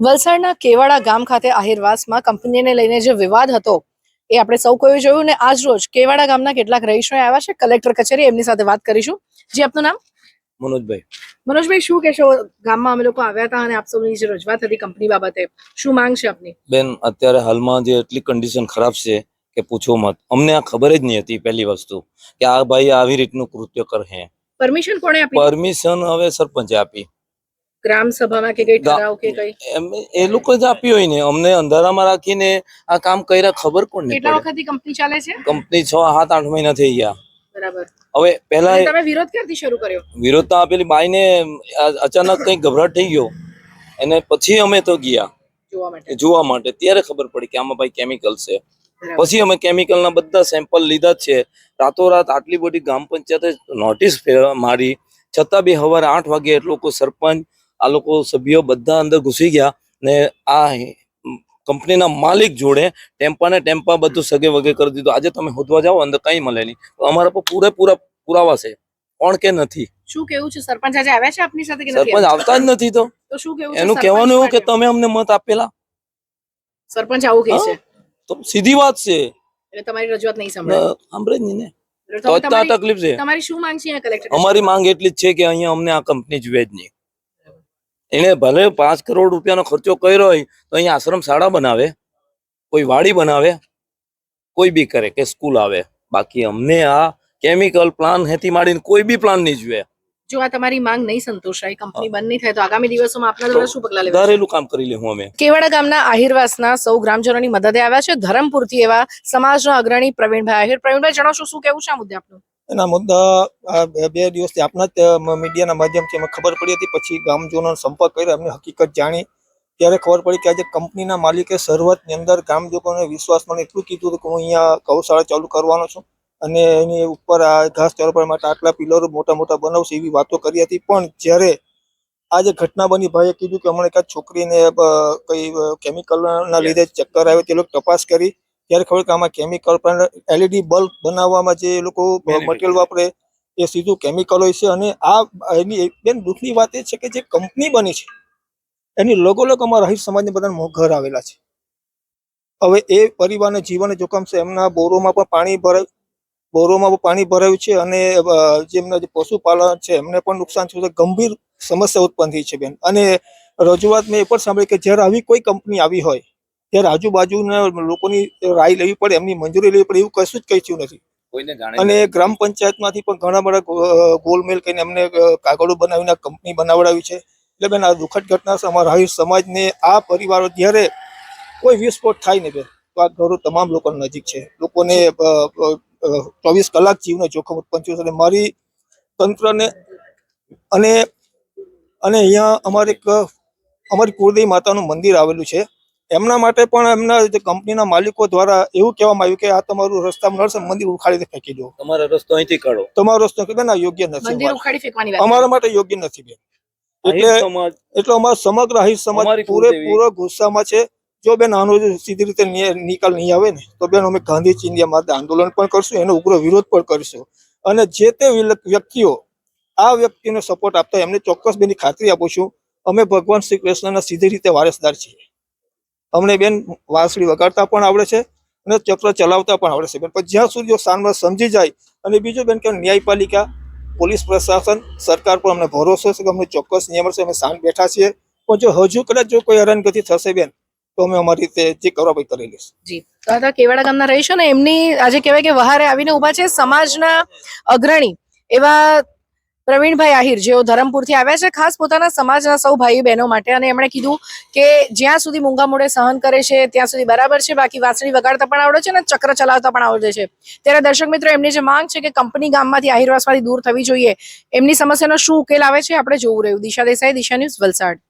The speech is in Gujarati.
વલસાડના કેવાડા ગામ ખાતે આહિરવાસમાં કંપનીને લઈને જે વિવાદ હતો એ આપણે સૌ કોઈ જોયું ને આજ રોજ કેવાડા ગામના કેટલાક રહીશો આવ્યા છે કલેક્ટર કચેરી, એમની સાથે વાત કરીશું. જી, આપનું નામ? મનોજભાઈ. મનોજભાઈ, શું કહેશો? ગામમાં અમે લોકો આવ્યા હતા અને આપ સૌની જે રજૂઆત હતી કંપની બાબતે, શું માંગ છે આપની? બેન, અત્યારે હાલમાં જે એટલી કન્ડિશન ખરાબ છે કે પૂછો મત. અમને આ ખબર જ નહીં હતી પહેલી વસ્તુ કે આ ભાઈ આવી રીતનું કૃત્ય કરે. પરમિશન કોણે આપી? પરમિશન હવે સરપંચે આપી, ગ્રામ સભામાં કે કઈ ઠરાવ કે કઈ? એ લોકો જ આપી હોય ને. અમને અંધારામાં રાખીને આ કામ કર્યા ખબર કોણ નહીં કેટલા પડે. વખતથી કંપની ચાલે છે? કંપની 6-7-8 મહિના થઈ ગયા. બરાબર. હવે પહેલા અને તમે વિરોધ ક્યારથી શરૂ કર્યો? વિરોધ તો આપેલી બાઈને અચાનક કઈ ગભરાટ થઈ ગયો અને પછી અમે તો ગયા જોવા માટે. ત્યારે ખબર પડી કે આમાં ભાઈ કેમિકલ છે. પછી અમે કેમિકલના બધા સેમ્પલ લીધા જ છે. રાતોરાત આટલી બધી ગ્રામ પંચાયતે નોટિસ મારી છતાં બી સવારે 8 વાગે એ લોકો સરપંચ, આ લોકો સભ્યો બધા અંદર ઘૂસી ગયા ને આ કંપનીના માલિક જોડે ટેમ્પા બધું સગે વગે કરી દીધું. આજે તમે શોધવા જાઓ અંદર કઈ મળે નહીં. અમારા પર પૂરેપૂરા પુરાવા છે. કોણ કે નથી? શું કેવું છે? સરપંચ આજે આવ્યા છે આપની સાથે કે નથી? સરપંચ આવતા જ નથી. તો શું કેવું છે? એનું કહેવાનું એવું કે તમે અમને મત આપેલા. સરપંચ આવું કહે છે તો સીધી વાત છે. એટલે તમારી રજૂઆત નહીં સાંભળે જ નહીં ને. તો તો આ તકલીફ છે. તમારી શું માંગ છે કલેક્ટર? અમારી માંગ એટલી જ છે કે અહીંયા અમને આ કંપની જુએ જ નહીં. એને ભલે 5 કરોડ રૂપિયાનો ખર્ચો કર્યો હોય તો અહીંયા આશ્રમ શાળા બનાવે, કોઈ વાડી બનાવે, કોઈ બી કરે કે સ્કૂલ આવે. બાકી અમને આ કેમિકલ પ્લાન હેતી માંડીને કોઈ બી પ્લાન નહીં જોઈએ. જો આ તમારી માંગ નહીં સંતોષાય, કંપની બંધ નહીં થાય તો આગામી દિવસોમાં આપના દ્વારા શું પગલાં લેવાશે? ધારેલું કામ કરી લેવું અમે. કેવાડા ગામના આહિરવાસના સૌ ગ્રામજનોની મદદે આવ્યા છે ધરમપુરથી એવા સમાજના અગ્રણી પ્રવીણભાઈ આહિર. પ્રવીણભાઈ, જણાવશો શું કેવું છે આ મુદ્દે આપનું? એના મુદ્દા 2 દિવસથી આપના જ મીડિયાના માધ્યમથી અમે ખબર પડી હતી. પછી ગામજનોનો સંપર્ક કર્યો, એમને હકીકત જાણી ત્યારે ખબર પડી કે આજે કંપનીના માલિકે શરૂઆતની અંદર ગામજનોને વિશ્વાસમાં એટલું કીધું હતું કે હું અહીંયા ગૌશાળા ચાલુ કરવાનો છું અને એની ઉપર આ ઘાસ ચારવા માટે આટલા પિલરો મોટા મોટા બનાવશે એવી વાતો કરી હતી. પણ જ્યારે આજે ઘટના બની, ભાઈએ કીધું કે હમણાં એકાદ છોકરીને કઈ કેમિકલના લીધે ચક્કર આવે, તે લોકો તપાસ કરી ત્યારે ખબર કે આમાં કેમિકલ પણ LED બલ્બ બનાવવામાં જે લોકો મટીરિયલ વાપરે એ સીધું કેમિકલ હોય છે. અને આ એની બેન દુઃખની વાત એ છે કે જે કંપની બની છે એની લગોલગ અમારા આહિર સમાજને બધાને ઘર આવેલા છે. હવે એ પરિવારને જીવન જોખમ છે. એમના બોરોમાં પણ પાણી ભરાયું છે અને જેમના જે પશુપાલન છે એમને પણ નુકસાન થયું છે. ગંભીર સમસ્યા ઉત્પન્ન થઈ છે બેન. અને રજૂઆત મેં એ પણ સાંભળી કે જ્યારે આવી કોઈ કંપની આવી હોય ત્યારે આજુબાજુના લોકોની રાય લેવી પડે, એમની મંજૂરી લેવી પડે, એવું કશું જ કઈ થયું નથી. અને ગ્રામ પંચાયતમાંથી પણ ઘણા બધા ગોલમેલ કરીને એમને કાગળો બનાવીને કંપની બનાવડાવી છે. એટલે બેન, આ દુઃખદ ઘટના છે. અમારા આહિર સમાજને આ પરિવારો જ્યારે કોઈ વિસ્ફોટ થાય ને બેન તો આ ઘરો તમામ લોકો નજીક છે. લોકોને 24 કલાક જીવનો જોખમ ઉત્પન્ન થયું છે. મારી તંત્રને અને અહીંયા અમારી કુળદેવી માતાનું મંદિર આવેલું છે, એમના માટે પણ એમના જે કંપનીના માલિકો દ્વારા એવું કહેવામાં આવ્યું કે આ તમારું રસ્તામાં નડશે, મંદિર ઉખાડીને ફેંકી દો. તમારો રસ્તો અહીંથી કાઢો. તમારો રસ્તો બેન યોગ્ય નથી, મંદિર ઉખાડી ફેંકવાની વાત અમારા માટે યોગ્ય નથી બેન. એટલે અમારો સમગ્ર આહિર સમાજ પૂરેપૂરો ગુસ્સામાં છે. જો બેન આનો સીધી રીતે નિકાલ નહીં આવે ને તો બેન અમે ગાંધી ચિંધ્યા માટે આંદોલન પણ કરશું, એનો ઉગ્ર વિરોધ પણ કરીશું. અને જે તે વ્યક્તિઓ આ વ્યક્તિને સપોર્ટ આપતા એમને ચોક્કસ બેની ખાતરી આપું છું, અમે ભગવાન શ્રી કૃષ્ણના સીધી રીતે વારસદાર છીએ. અમને બેન વાંસળી વગાડતા પણ આવડે છે અને ચક્ર ચલાવતા પણ આવડે છે બેન. પણ જ્યાં સુધી સાનમાં સમજી જાય. અને બીજું બેન કે ન્યાયપાલિકા, પોલીસ પ્રશાસન, સરકાર પર અમને ભરોસો છે કે અમને ચોક્કસ નિયમ મળશે. અમે શાંત બેઠા છીએ. પણ જો હજુ કદાચ જો કોઈ હેરાનગતિ થશે બેન તો અમે અમારી રીતે જે કરવા ભાઈ કરી લઈશું. જી, તો કેવાડા ગામના રહીશો ને એમની આજે કહેવાય કે વહારે આવીને ઉભા છે સમાજના અગ્રણી એવા પ્રવીણભાઈ આહિર, જેઓ ધરમપુરથી આવ્યા છે ખાસ પોતાના સમાજના સૌ ભાઈ બહેનો માટે. અને એમણે કીધું કે જ્યાં સુધી મૂંગા મોઢે સહન કરે છે ત્યાં સુધી બરાબર છે, બાકી વાંસળી વગાડતા પણ આવડે છે અને ચક્ર ચલાવતા પણ આવડે છે. ત્યારે દર્શક મિત્રો, એમની જે માંગ છે કે કંપની ગામમાંથી આહિરવાસમાંથી દૂર થવી જોઈએ, એમની સમસ્યાનો શું ઉકેલ આવે છે આપણે જોવું રહ્યું. દિશા દેસાઈ, દિશા ન્યૂઝ, વલસાડ.